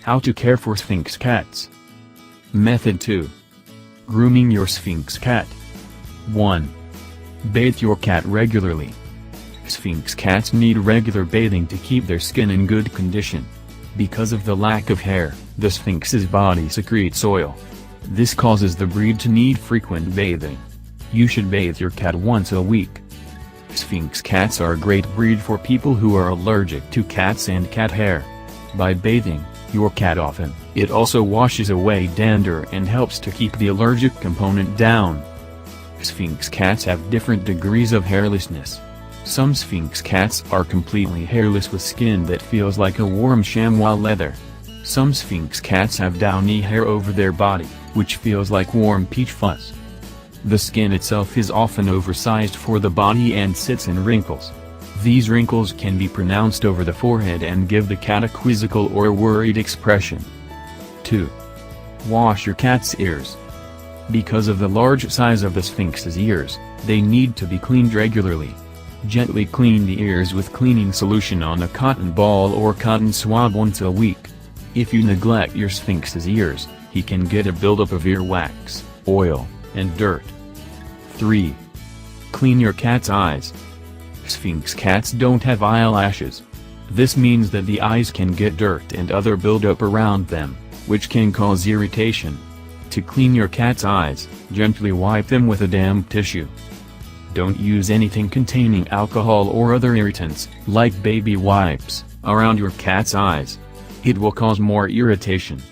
How to care for Sphynx cats. Method 2. Grooming your Sphynx cat. 1. Bathe your cat regularly. Sphynx cats need regular bathing to keep their skin in good condition. Because of the lack of hair, the Sphynx's body secretes oil. This causes the breed to need frequent bathing. You should bathe your cat once a week. Sphynx cats are a great breed for people who are allergic to cats and cat hair. By bathing your cat often, it also washes away dander and helps to keep the allergic component down. Sphynx cats have different degrees of hairlessness. Some Sphynx cats are completely hairless with skin that feels like a warm chamois leather. Some Sphynx cats have downy hair over their body, which feels like warm peach fuzz. The skin itself is often oversized for the body and sits in wrinkles. These wrinkles can be pronounced over the forehead and give the cat a quizzical or worried expression. 2. Wash your cat's ears. Because of the large size of the Sphynx's ears, they need to be cleaned regularly. Gently clean the ears with cleaning solution on a cotton ball or cotton swab once a week. If you neglect your Sphynx's ears, he can get a buildup of earwax, oil, and dirt. 3. Clean your cat's eyes. Sphynx cats don't have eyelashes. This means that the eyes can get dirt and other buildup around them, which can cause irritation. To clean your cat's eyes, gently wipe them with a damp tissue. Don't use anything containing alcohol or other irritants, like baby wipes, around your cat's eyes. It will cause more irritation.